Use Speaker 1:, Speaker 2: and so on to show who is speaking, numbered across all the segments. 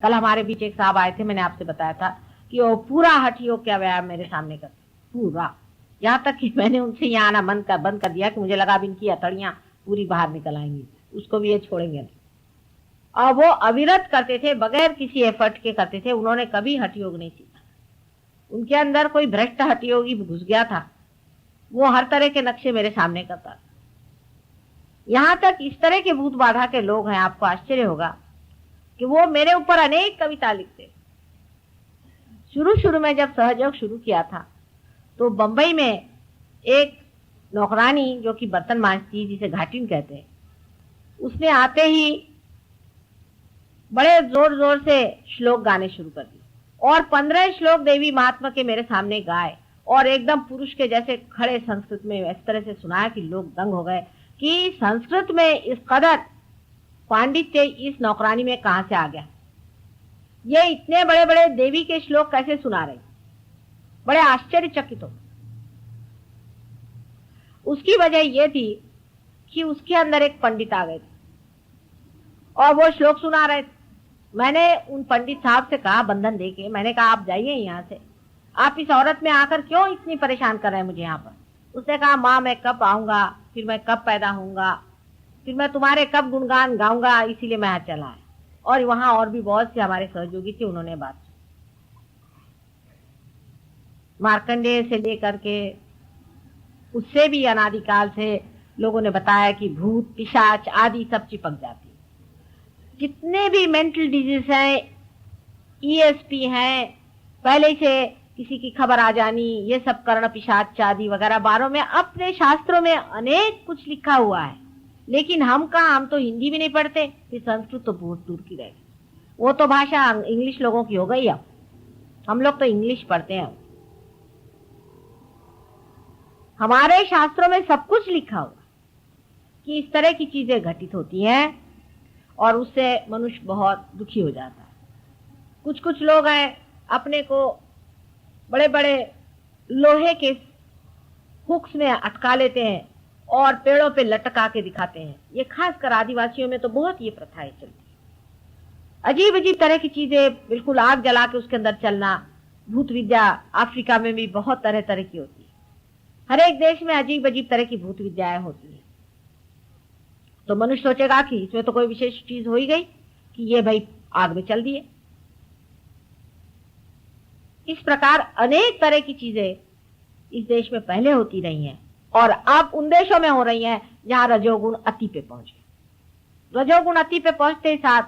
Speaker 1: कल हमारे बीच एक साहब आए थे, मैंने आपसे बताया था कि वो पूरा हठ योग का व्यायाम मेरे सामने करते, पूरा, यहाँ तक कि मैंने उनसे यहाँ आना बंद कर दिया कि मुझे लगा भी इनकी हथड़ियां पूरी बाहर निकल आएंगी, उसको भी ये छोड़ेंगे नहीं। और वो अविरत करते थे, बगैर किसी एफर्ट के करते थे। उन्होंने कभी हठ योग नहीं सीखा। उनके अंदर कोई भ्रष्ट हठ योगी घुस गया था, वो हर तरह के नक्शे मेरे सामने करता था। यहां तक इस तरह के भूत बाधा के लोग हैं, आपको आश्चर्य होगा कि वो मेरे ऊपर अनेक कविता लिखते। शुरू में जब सहयोग शुरू किया था तो बंबई में एक नौकरानी जो कि बर्तन मांजती, जिसे घाटिन कहते हैं, उसने आते ही बड़े जोर जोर से श्लोक गाने शुरू कर दिए और 15 श्लोक देवी महात्मा के मेरे सामने गाए और एकदम पुरुष के जैसे खड़े संस्कृत में इस तरह से सुनाया कि लोग दंग हो गए कि संस्कृत में इस कदर पांडित्य इस नौकरानी में कहां से आ गया। ये इतने बड़े बड़े देवी के श्लोक कैसे सुना रही, बड़े आश्चर्यचकित हो। उसकी वजह यह थी कि उसके अंदर एक पंडित आ गए थे और वो श्लोक सुना रहे थे। मैंने उन पंडित साहब से कहा, बंधन देके मैंने कहा आप जाइए यहाँ से, आप इस औरत में आकर क्यों इतनी परेशान कर रहे हैं मुझे यहाँ पर। उसने कहा माँ मैं कब आऊंगा, फिर मैं कब पैदा होऊंगा, फिर मैं तुम्हारे कब गुणगान गाऊंगा, इसीलिए मैं चला है। और वहां और भी बहुत से हमारे सहयोगी थे, उन्होंने बात मार्कंडेय से लेकर के उससे भी अनादिकाल से लोगों ने बताया कि भूत पिशाच आदि सब चिपक जाती। जितने भी मेंटल डिजीज हैं, ईएसपी हैं, पहले से किसी की खबर आ जानी, ये सब कर्ण पिशाच आदि वगैरह बारों में अपने शास्त्रों में अनेक कुछ लिखा हुआ है। लेकिन हम तो हिंदी भी नहीं पढ़ते, फिर संस्कृत तो बहुत दूर की रहेगी, वो तो भाषा इंग्लिश लोगों की हो गई। अब हम लोग तो इंग्लिश पढ़ते हैं। हमारे शास्त्रों में सब कुछ लिखा हुआ कि इस तरह की चीजें घटित होती हैं और उससे मनुष्य बहुत दुखी हो जाता है। कुछ लोग हैं अपने को बड़े बड़े लोहे के हुक्स में अटका लेते हैं और पेड़ों पे लटका के दिखाते हैं। ये खासकर आदिवासियों में तो बहुत ये प्रथाएं चलती है। अजीब अजीब तरह की चीजें, बिल्कुल आग जला के उसके अंदर चलना। भूत विद्या अफ्रीका में भी बहुत तरह तरह की होती है। हर एक देश में अजीब अजीब तरह की भूत विद्याएं होती है। तो मनुष्य सोचेगा कि इसमें तो कोई विशेष चीज हो ही गई कि ये भाई आग में चल दिए। इस प्रकार अनेक तरह की चीजें इस देश में पहले होती रही हैं और अब उन देशों में हो रही हैं जहां रजोगुण अति पे पहुंचे। रजोगुण अति पे पहुंचते ही साथ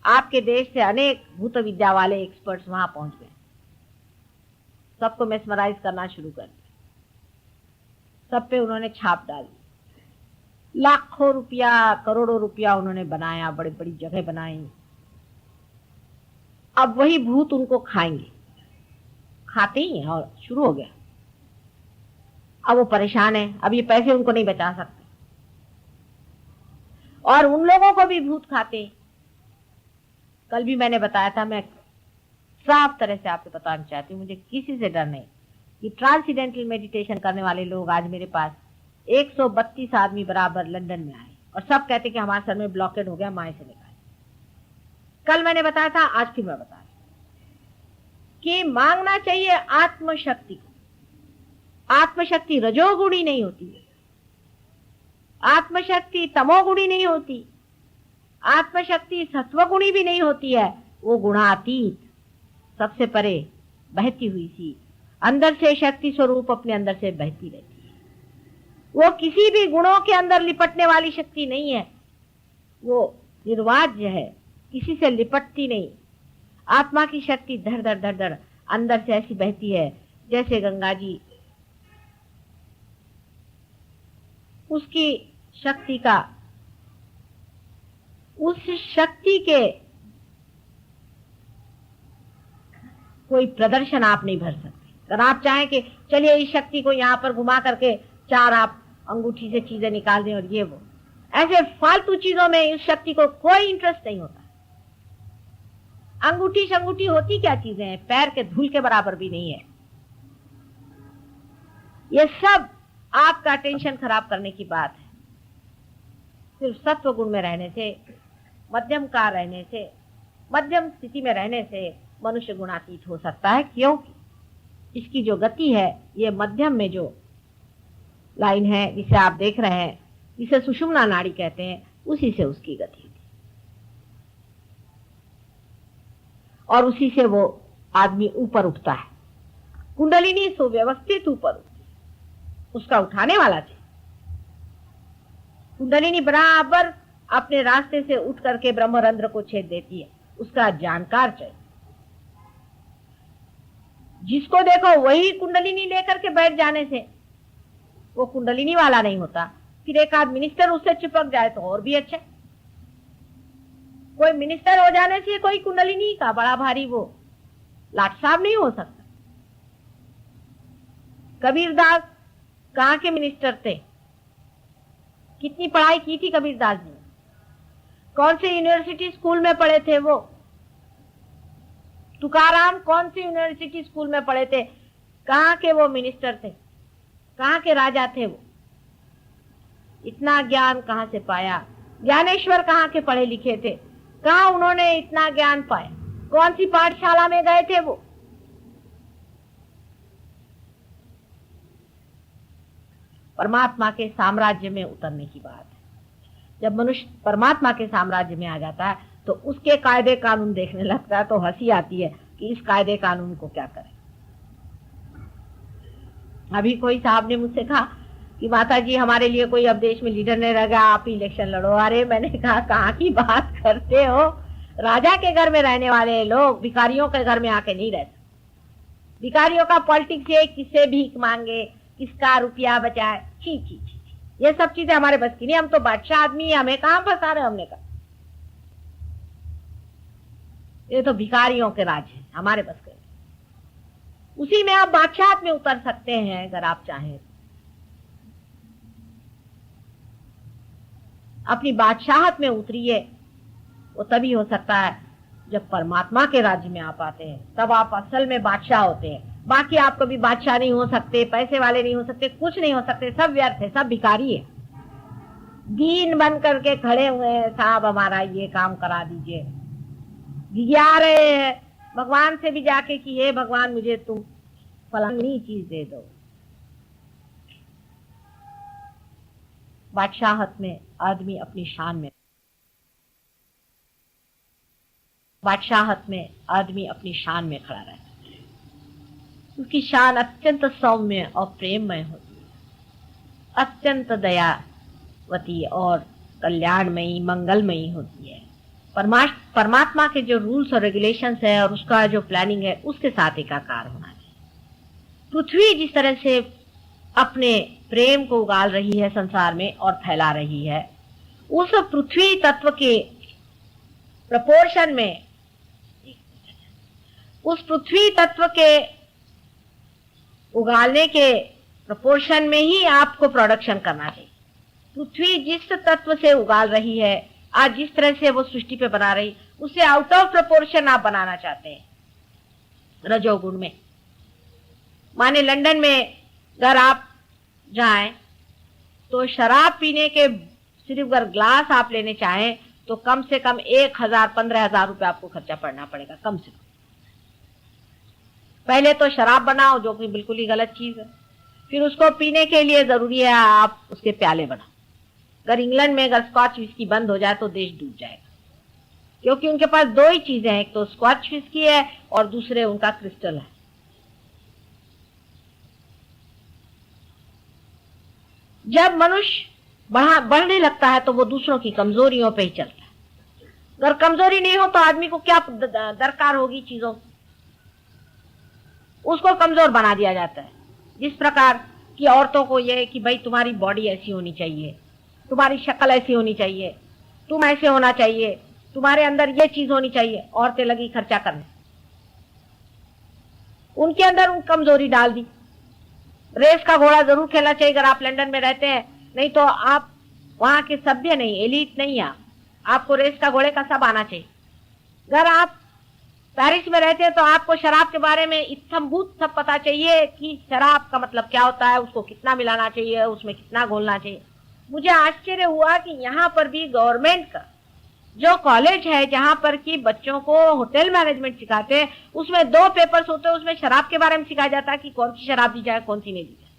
Speaker 1: आपके देश से अनेक भूत विद्या वाले एक्सपर्ट्स वहां पहुंच गए, सबको मेस्मराइज करना शुरू कर दिया। सब पे उन्होंने छाप डाली, लाखों रुपया करोड़ों रुपया उन्होंने बनाया, बड़ी बड़ी जगह बनाई। अब वही भूत उनको खाएंगे, खाते ही हैं और शुरू हो गया। अब वो परेशान है, अब ये पैसे उनको नहीं बचा सकते और उन लोगों को भी भूत खाते। कल भी मैंने बताया था, मैं साफ तरह से आपको बताना चाहती हूँ, मुझे किसी से डर नहीं कि ट्रांसीडेंटल मेडिटेशन करने वाले लोग आज मेरे पास 132 आदमी बराबर लंदन में आए और सब कहते कि हमारे सर में ब्लॉकेड हो गया, माए से निकाले। कल मैंने बताया था, आज फिर मैं बता रही कि मांगना चाहिए आत्मशक्ति को। आत्मशक्ति रजोगुणी नहीं होती है, आत्मशक्ति तमोगुणी नहीं होती, आत्मशक्ति सत्वगुणी भी नहीं होती है। वो गुणातीत, सबसे परे बहती हुई सी अंदर से शक्ति स्वरूप अपने अंदर से बहती रहती है। वो किसी भी गुणों के अंदर लिपटने वाली शक्ति नहीं है, वो निर्वाज्य है, किसी से लिपटती नहीं। आत्मा की शक्ति धड़ धड़ धड़ धड़ अंदर से ऐसी बहती है जैसे गंगा जी। उसकी शक्ति का, उस शक्ति के कोई प्रदर्शन आप नहीं भर सकते। अगर आप चाहें कि चलिए इस शक्ति को यहाँ पर घुमा करके चार आप अंगूठी से चीजें निकाल दें और ये वो, ऐसे फालतू चीजों में इस शक्ति को कोई इंटरेस्ट नहीं होता। अंगूठी शंगूठी होती क्या चीजें हैं, पैर के धूल के बराबर भी नहीं है। ये सब आपका टेंशन खराब करने की बात है। सिर्फ सत्व गुण में रहने से, मध्यम का रहने से, मध्यम स्थिति में रहने से मनुष्य गुणातीत हो सकता है, क्योंकि इसकी जो गति है ये मध्यम में जो लाइन है जिसे आप देख रहे हैं, जिसे सुषुम्ना नाड़ी कहते हैं, उसी से उसकी गति है और उसी से वो आदमी ऊपर उठता है। कुंडलिनी सुव्यवस्थित ऊपर उठती है, उसका उठाने वाला चाहिए। कुंडलिनी बराबर अपने रास्ते से उठ करके ब्रह्मरंध्र को छेद देती है, उसका जानकार चाहिए। जिसको देखो वही कुंडलिनी लेकर के बैठ जाने से वो कुंडलिनी वाला नहीं होता। फिर एक आध मिनिस्टर उससे चिपक जाए तो और भी अच्छा। कोई मिनिस्टर हो जाने से कोई कुंडलिनी का बड़ा भारी वो लाट साहब नहीं हो सकता। कबीरदास कहाँ के मिनिस्टर थे? कितनी पढ़ाई की थी कबीरदास जी? कौन से यूनिवर्सिटी स्कूल में पढ़े थे वो? तुकाराम कौन सी यूनिवर्सिटी स्कूल में पढ़े थे? कहाँ के वो मिनिस्टर थे? कहाँ के राजा थे वो? इतना ज्ञान कहाँ से पाया? ज्ञानेश्वर कहाँ के पढ़े लिखे थे? कहाँ उन्होंने इतना ज्ञान पाया? कौन सी पाठशाला में गए थे वो? परमात्मा के साम्राज्य में उतरने की बात है। जब मनुष्य परमात्मा के साम्राज्य में आ जाता है तो उसके कायदे कानून देखने लगता है तो हंसी आती है कि इस कायदे कानून को क्या करें। अभी कोई साहब ने मुझसे कहा कि माता जी हमारे लिए कोई अब देश में लीडर नहीं रह गया, आप ही इलेक्शन लड़ो। अरे मैंने कहा कहाँ की बात करते हो? राजा के घर में रहने वाले लोग भिखारियों के घर में आके नहीं रहते। भिखारियों का पॉलिटिक्स है, किससे भीख मांगे, किसका रुपया बचाए, छी छी छी, ये सब चीजें हमारे बस की नहीं। हम तो बादशाह आदमी है, हमें कहां फंसा रहे? हमने कहा ये तो भिखारियों के राज है, हमारे बस के। उसी में आप बादशाहत में उतर सकते हैं अगर आप चाहें। अपनी बादशाहत में उतरिए, वो तभी हो सकता है जब परमात्मा के राज्य में आप आते हैं, तब आप असल में बादशाह होते हैं। बाकी आप कभी बादशाह नहीं हो सकते, पैसे वाले नहीं हो सकते, कुछ नहीं हो सकते, सब व्यर्थ है, सब भिखारी है। दीन बन करके खड़े हुए हैं, साहब हमारा ये काम करा दीजिए, गिरा रहे हैं भगवान से भी जाके कि हे भगवान मुझे तुम फलानी चीज दे दो। बादशाहत में आदमी अपनी शान में, बादशाहत में आदमी अपनी शान में खड़ा रहता है। उसकी शान अत्यंत सौम्य और प्रेममय होती है, अत्यंत दयावती और कल्याणमयी, मंगलमयी होती है। परमात्मा के जो रूल्स और रेगुलेशंस है और उसका जो प्लानिंग है उसके साथ एकाकार होना चाहिए। पृथ्वी जिस तरह से अपने प्रेम को उगाल रही है संसार में और फैला रही है, उस पृथ्वी तत्व के प्रपोर्शन में, उस पृथ्वी तत्व के उगालने के प्रपोर्शन में ही आपको प्रोडक्शन करना चाहिए। पृथ्वी जिस तत्व से उगाल रही है, आज जिस तरह से वो सृष्टि पे बना रही, उससे आउट ऑफ प्रपोर्शन आप बनाना चाहते हैं रजोगुण में। माने लंदन में अगर आप जाएं तो शराब पीने के सिर्फ अगर ग्लास आप लेने चाहें तो कम से कम 1,000-15,000 रुपये आपको खर्चा पड़ना पड़ेगा, कम से कम। पहले तो शराब बनाओ जो कि बिल्कुल ही गलत चीज है, फिर उसको पीने के लिए जरूरी है आप उसके प्याले बनाओ। अगर इंग्लैंड में अगर स्कॉच विस्की बंद हो जाए तो देश डूब जाएगा, क्योंकि उनके पास दो ही चीजें हैं, एक तो स्कॉच विस्की है और दूसरे उनका क्रिस्टल है। जब मनुष्य बढ़ने लगता है तो वो दूसरों की कमजोरियों पे ही चलता है। अगर कमजोरी नहीं हो तो आदमी को क्या दरकार होगी चीजों, उसको कमजोर बना दिया जाता है। जिस प्रकार की औरतों को यह है कि भाई तुम्हारी बॉडी ऐसी होनी चाहिए, तुम्हारी शक्ल ऐसी होनी चाहिए, तुम ऐसे होना चाहिए, तुम्हारे अंदर ये चीज होनी चाहिए, औरतें लगी खर्चा करने, उनके अंदर उन कमजोरी डाल दी। रेस का घोड़ा जरूर खेलना चाहिए अगर आप लंदन में रहते हैं, नहीं तो आप वहां के सभ्य नहीं, एलिट नहीं, आपको रेस का घोड़े का सब आना चाहिए। अगर आप पेरिस में रहते हैं तो आपको शराब के बारे में इत्थम्भूत सब पता चाहिए कि शराब का मतलब क्या होता है, उसको कितना मिलाना चाहिए, उसमें कितना घोलना चाहिए। मुझे आश्चर्य हुआ कि यहाँ पर भी गवर्नमेंट का जो कॉलेज है जहां पर कि बच्चों को होटल मैनेजमेंट सिखाते हैं, उसमें 2 पेपर्स होते हैं, उसमें शराब के बारे में सिखाया जाता है कि कौन सी शराब दी जाए, कौन सी नहीं दी जाए।